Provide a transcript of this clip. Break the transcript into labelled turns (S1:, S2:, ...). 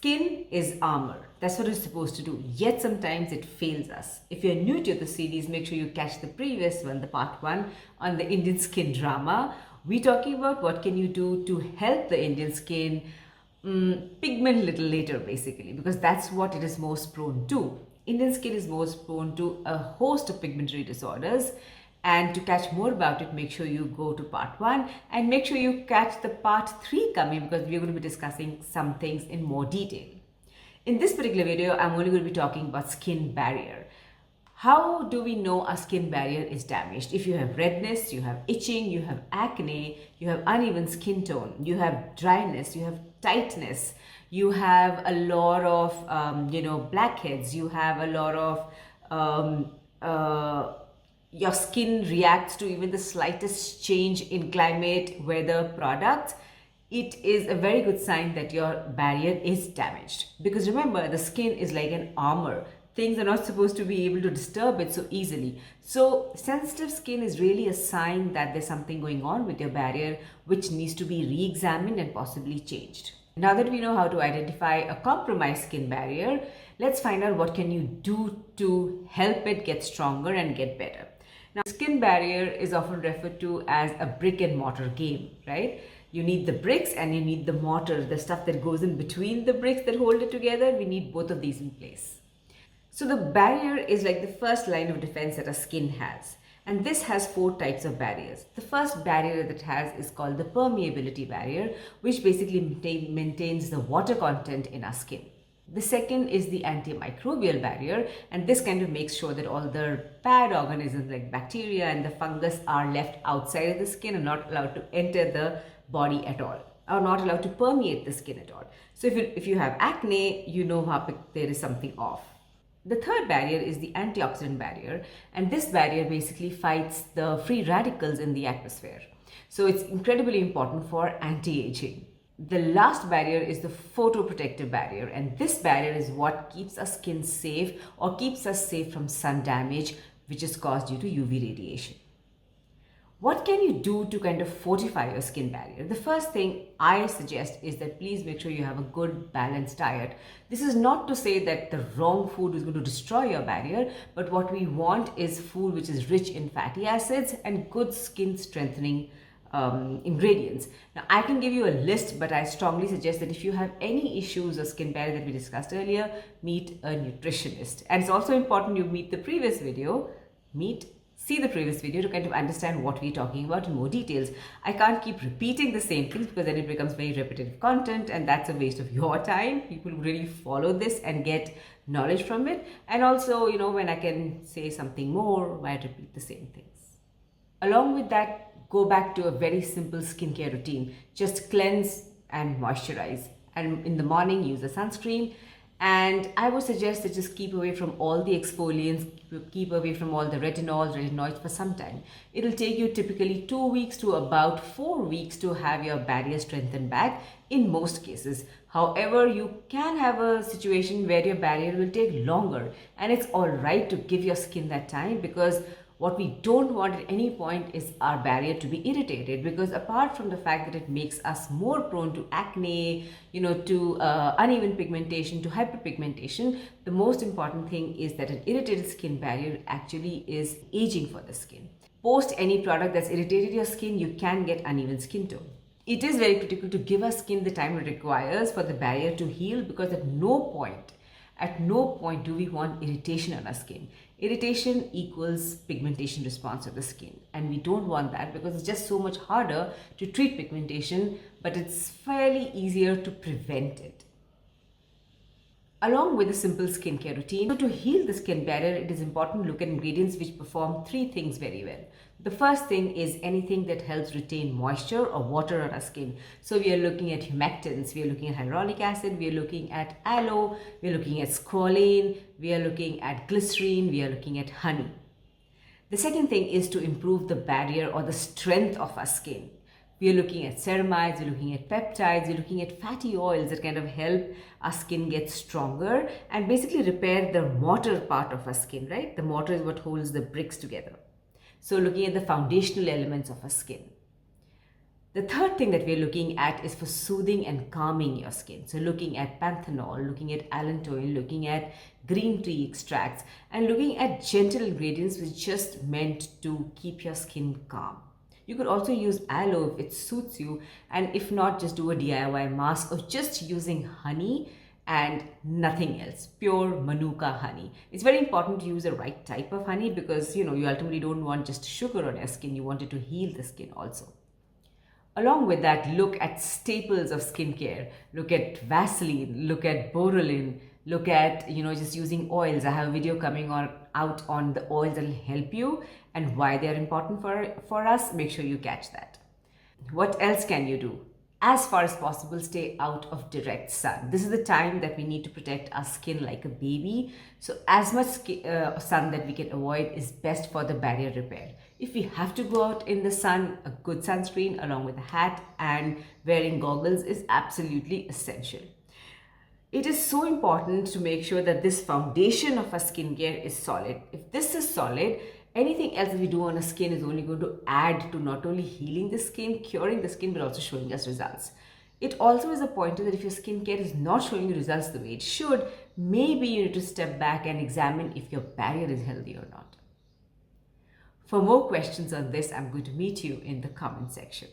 S1: Skin is armor. That's what it's supposed to do. Yet sometimes it fails us. If you're new to the series, make sure you catch the previous one, the part 1 on the Indian skin drama. We're talking about what can you do to help the Indian skin pigment little later, basically, because that's what it is most prone to. Indian skin is most prone to a host of pigmentary disorders. And to catch more about it, make sure you go to part 1 and make sure you catch the part 3 coming, because we're going to be discussing some things in more detail. In this particular video, I'm only going to be talking about skin barrier. How do we know our skin barrier is damaged? If you have redness, you have itching, you have acne, you have uneven skin tone, you have dryness, you have tightness, you have a lot of blackheads, you have a lot of your skin reacts to even the slightest change in climate, weather, products, it is a very good sign that your barrier is damaged. Because remember, the skin is like an armor. Things are not supposed to be able to disturb it so easily. So sensitive skin is really a sign that there's something going on with your barrier which needs to be re-examined and possibly changed. Now that we know how to identify a compromised skin barrier, let's find out what can you do to help it get stronger and get better. Now, skin barrier is often referred to as a brick and mortar game, right? You need the bricks and you need the mortar, the stuff that goes in between the bricks that hold it together. We need both of these in place. So the barrier is like the first line of defense that our skin has. And this has 4 types of barriers. The first barrier that it has is called the permeability barrier, which basically maintains the water content in our skin. The second is the antimicrobial barrier, and this kind of makes sure that all the bad organisms like bacteria and the fungus are left outside of the skin and not allowed to enter the body at all, or not allowed to permeate the skin at all. So if you have acne, you know how there is something off. The third barrier is the antioxidant barrier, and this barrier basically fights the free radicals in the atmosphere. So it's incredibly important for anti-aging. The last barrier is the photoprotective barrier, and this barrier is what keeps our skin safe or keeps us safe from sun damage which is caused due to UV radiation. What can you do to kind of fortify your skin barrier? The first thing I suggest is that please make sure you have a good balanced diet. This is not to say that the wrong food is going to destroy your barrier, but what we want is food which is rich in fatty acids and good skin strengthening ingredients. Now, I can give you a list, but I strongly suggest that if you have any issues of skin barrier that we discussed earlier, meet a nutritionist. And it's also important you see the previous video to kind of understand what we're talking about in more details. I can't keep repeating the same things because then it becomes very repetitive content, and that's a waste of your time. People really follow this and get knowledge from it. And also, when I can say something more, why repeat the same things? Along with that, go back to a very simple skincare routine. Just cleanse and moisturize. And in the morning, use a sunscreen. And I would suggest that just keep away from all the exfoliants, keep away from all the retinoids for some time. It'll take you typically 2 weeks to about 4 weeks to have your barrier strengthened back in most cases. However, you can have a situation where your barrier will take longer, and it's all right to give your skin that time, because what we don't want at any point is our barrier to be irritated, because apart from the fact that it makes us more prone to acne, to uneven pigmentation, to hyperpigmentation, the most important thing is that an irritated skin barrier actually is aging for the skin. Post any product that's irritated your skin, you can get uneven skin tone. It is very critical to give our skin the time it requires for the barrier to heal, because at no point do we want irritation on our skin. Irritation equals pigmentation response of the skin, and we don't want that, because it's just so much harder to treat pigmentation, but it's fairly easier to prevent it. Along with a simple skincare routine, so to heal the skin barrier, it is important to look at ingredients which perform 3 things very well. The first thing is anything that helps retain moisture or water on our skin. So we are looking at humectants, we are looking at hyaluronic acid, we are looking at aloe, we are looking at squalane, we are looking at glycerine, we are looking at honey. The second thing is to improve the barrier or the strength of our skin. We are looking at ceramides, we're looking at peptides, we're looking at fatty oils that kind of help our skin get stronger and basically repair the mortar part of our skin, right? The mortar is what holds the bricks together. So looking at the foundational elements of our skin. The third thing that we're looking at is for soothing and calming your skin. So looking at panthenol, looking at allantoin, looking at green tea extracts, and looking at gentle ingredients which just meant to keep your skin calm. You could also use aloe if it suits you, and if not, just do a DIY mask of just using honey and nothing else, pure manuka honey. It's very important to use the right type of honey because you ultimately don't want just sugar on your skin, you want it to heal the skin also. Along with that, look at staples of skincare. Look at Vaseline, look at Borolin, look at, just using oils. I have a video coming out on the oils that will help you and why they are important for us. Make sure you catch that. What else can you do? As far as possible, stay out of direct sun. This is the time that we need to protect our skin like a baby. So as much sun that we can avoid is best for the barrier repair. If we have to go out in the sun, a good sunscreen along with a hat and wearing goggles is absolutely essential. It is so important to make sure that this foundation of our skincare is solid. If this is solid, anything else that we do on our skin is only going to add to not only healing the skin, curing the skin, but also showing us results. It also is a pointer that if your skincare is not showing you results the way it should, maybe you need to step back and examine if your barrier is healthy or not. For more questions on this, I'm going to meet you in the comment section.